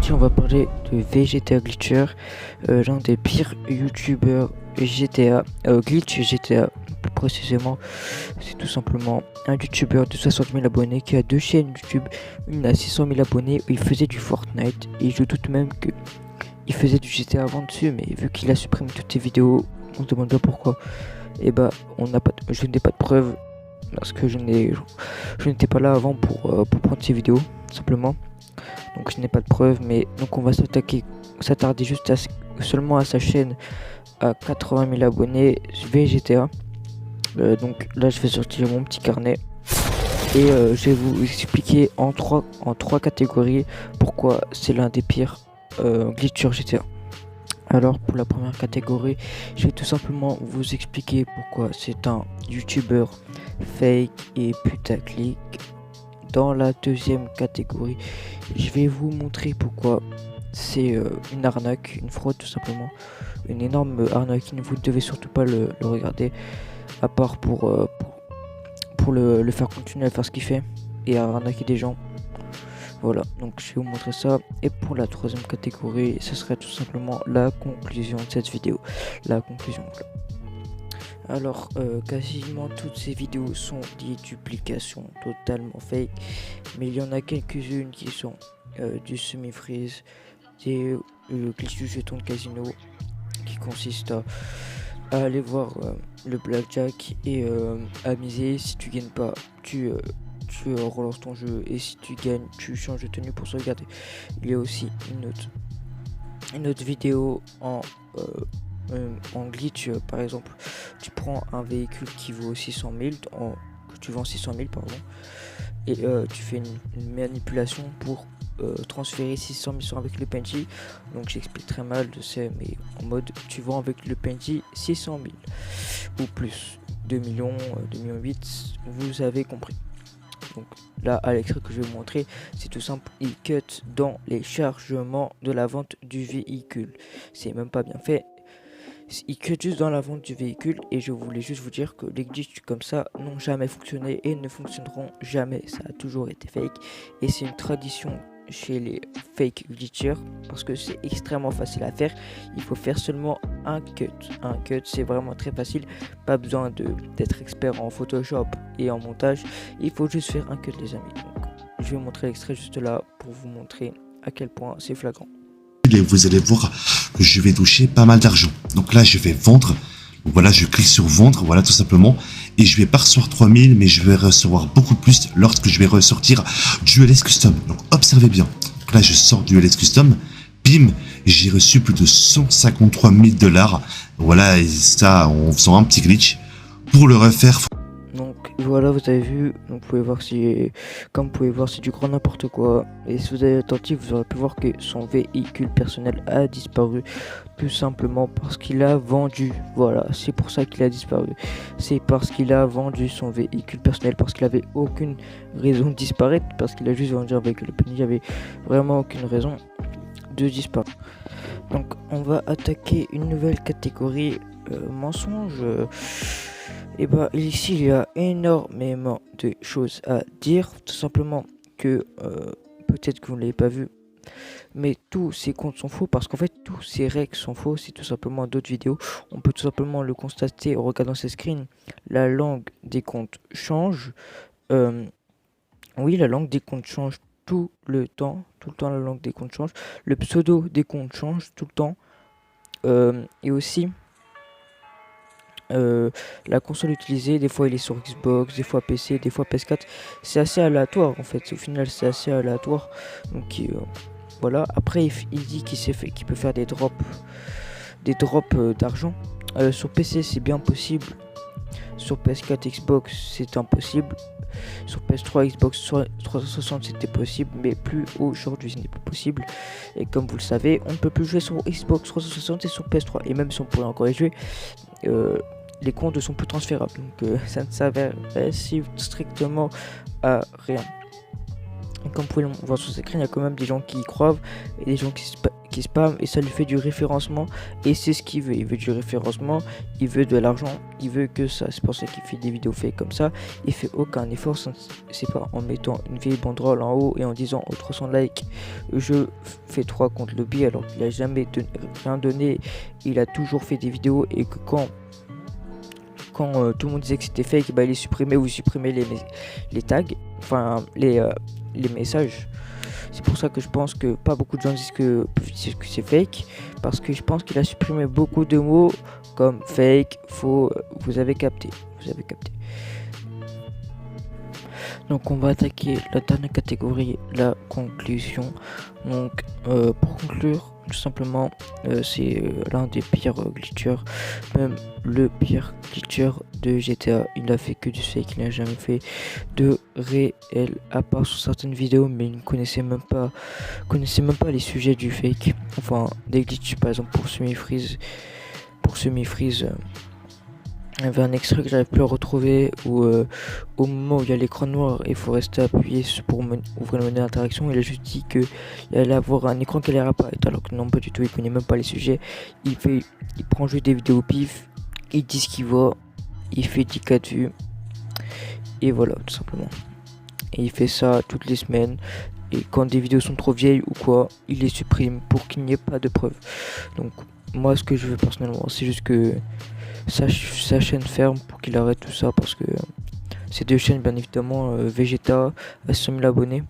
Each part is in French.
aujourd'hui on va parler de VGTA Glitcher, l'un des pires youtubeurs GTA, Glitch GTA plus précisément. C'est tout simplement un youtubeur de 60 000 abonnés qui a deux chaînes YouTube, une à 600 000 abonnés où il faisait du Fortnite, et je doute même que il faisait du GTA avant dessus, mais vu qu'il a supprimé toutes ses vidéos, on se demande bien pourquoi. Et bah je n'ai pas de preuves parce que je n'étais pas là avant pour prendre ces vidéos simplement. Donc je n'ai pas de preuves, mais donc on va s'attarder juste seulement à sa chaîne à 80 000 abonnés VGTA. Donc là je vais sortir mon petit carnet et je vais vous expliquer en trois catégories pourquoi c'est l'un des pires glitchers GTA. Alors pour la première catégorie, je vais tout simplement vous expliquer pourquoi c'est un youtubeur fake et putaclic. Dans la deuxième catégorie, je vais vous montrer pourquoi c'est une arnaque, une fraude tout simplement, une énorme arnaque. Vous ne devez surtout pas le regarder, à part pour le faire continuer à faire ce qu'il fait et à arnaquer des gens. Voilà, donc je vais vous montrer ça. Et pour la troisième catégorie, ce serait tout simplement la conclusion de cette vidéo. La conclusion, voilà. Alors, quasiment toutes ces vidéos sont des duplications totalement fake, mais il y en a quelques-unes qui sont du semi-freeze, des glitch du jeton de casino, qui consiste à aller voir le blackjack et à miser. Si tu gagnes pas, tu relances ton jeu, et si tu gagnes, tu changes de tenue pour sauvegarder. Il y a aussi une autre vidéo en glitch, par exemple, tu prends un véhicule qui vaut 600 000, que tu vends 600 000 pardon, et tu fais une manipulation pour transférer 600 000 avec le PNJ. Donc j'explique très mal, je sais, mais en mode tu vends avec le PNJ 600 000 ou plus, 2 millions, 2 millions 8, vous avez compris. Donc là, à l'extrait que je vais vous montrer, c'est tout simple, il cut dans les chargements de la vente du véhicule. C'est même pas bien fait. Il cut juste dans la vente du véhicule, et je voulais juste vous dire que les glitches comme ça n'ont jamais fonctionné et ne fonctionneront jamais. Ça a toujours été fake, et c'est une tradition chez les fake glitchers parce que c'est extrêmement facile à faire. Il faut faire seulement un cut. Un cut, c'est vraiment très facile. Pas besoin d'être expert en Photoshop et en montage. Il faut juste faire un cut, les amis. Donc, je vais vous montrer l'extrait juste là pour vous montrer à quel point c'est flagrant. Et vous allez voir que je vais toucher pas mal d'argent. Donc là, je vais vendre. Donc voilà, je clique sur vendre, voilà, tout simplement. Et je vais pas recevoir 3000, mais je vais recevoir beaucoup plus lorsque je vais ressortir DualX Custom. Donc observez bien. Donc là, je sors DualX Custom. Bim, j'ai reçu plus de 153 000 $. Voilà, et ça, en faisant un petit glitch. Pour le refaire, Donc voilà, vous avez vu, donc vous pouvez voir comme vous pouvez voir, c'est du grand n'importe quoi. Et si vous êtes attentif, vous aurez pu voir que son véhicule personnel a disparu, tout simplement parce qu'il a vendu. Voilà, c'est pour ça qu'il a disparu. C'est parce qu'il a vendu son véhicule personnel, parce qu'il avait aucune raison de disparaître, parce qu'il a juste vendu un véhicule. Il n'y avait vraiment aucune raison de disparaître. Donc on va attaquer une nouvelle catégorie, mensonge. Et bah ici il y a énormément de choses à dire, tout simplement que peut-être que vous ne l'avez pas vu, mais tous ces comptes sont faux, parce qu'en fait tous ces règles sont faux. C'est tout simplement d'autres vidéos, on peut tout simplement le constater en regardant ces screens. La langue des comptes change, oui, la langue des comptes change tout le temps la langue des comptes change, le pseudo des comptes change tout le temps, et aussi la console utilisée, des fois il est sur Xbox, des fois PC, des fois PS4. C'est assez aléatoire en fait, au final c'est assez aléatoire. Donc voilà, après il dit qu'il peut faire des drops d'argent. Sur PC c'est bien possible, sur PS4 Xbox c'est impossible, sur PS3 Xbox 360 c'était possible, mais plus aujourd'hui ce n'est plus possible. Et comme vous le savez, on ne peut plus jouer sur Xbox 360 et sur PS3, et même si on pourrait encore y jouer, les comptes ne sont plus transférables, donc ça ne s'avère strictement à rien. Et comme vous pouvez le voir sur ces écrans, il y a quand même des gens qui y croient et des gens qui spam et ça lui fait du référencement et c'est ce qu'il veut. Il veut du référencement, il veut de l'argent, il veut que ça. C'est pour ça qu'il fait des vidéos fake comme ça. Il fait aucun effort, c'est pas en mettant une vieille banderole en haut et en disant aux 300 likes je fais 3 comptes lobby alors qu'il a jamais rien donné. Il a toujours fait des vidéos et que quand tout le monde disait que c'était fake, bah, il est supprimé ou supprimer les tags, enfin les messages. C'est pour ça que je pense que pas beaucoup de gens disent que c'est fake, parce que je pense qu'il a supprimé beaucoup de mots comme fake, faux, vous avez capté. Donc on va attaquer la dernière catégorie, la conclusion. Donc pour conclure, tout simplement, c'est l'un des pires glitchers, même le pire glitcher de GTA. Il a fait que du fake, il n'a jamais fait de réel, à part sur certaines vidéos, mais il ne connaissait même pas les sujets du fake. Enfin, des glitches, par exemple pour semi-freeze. Il y avait un extrait que j'avais pu le retrouver où au moment où il y a l'écran noir il faut rester appuyé pour ouvrir le menu d'interaction. Il a juste dit qu'il allait avoir un écran qui allait apparaître alors que non, pas du tout, il connaît même pas les sujets. Il prend juste des vidéos pif, il dit ce qu'il voit, il fait 10K de vues et voilà, tout simplement. Et il fait ça toutes les semaines et quand des vidéos sont trop vieilles ou quoi, il les supprime pour qu'il n'y ait pas de preuves. Donc moi ce que je veux personnellement, c'est juste que sa chaîne ferme pour qu'il arrête tout ça, parce que ces deux chaînes, bien évidemment, Vegeta a 100 000 abonnés.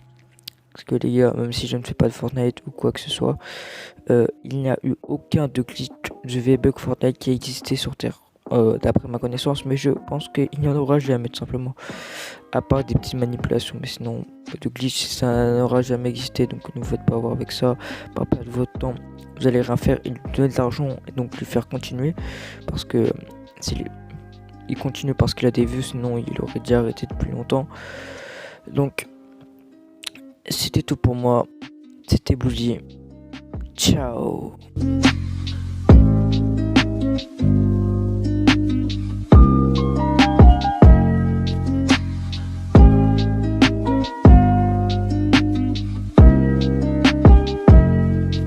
Parce que les gars, même si je ne fais pas de Fortnite ou quoi que ce soit, il n'y a eu aucun de glitch de V-Bug Fortnite qui a existé sur Terre, d'après ma connaissance, mais je pense qu'il n'y en aura jamais, tout simplement, à part des petites manipulations. Mais sinon, de glitch, ça n'aura jamais existé, donc ne vous faites pas avoir avec ça, pas perdre votre temps. Vous allez rien faire, il lui donne de l'argent et donc lui faire continuer, parce que il continue parce qu'il a des vues, sinon il aurait déjà arrêté depuis longtemps. Donc c'était tout pour moi, c'était Bougie, ciao.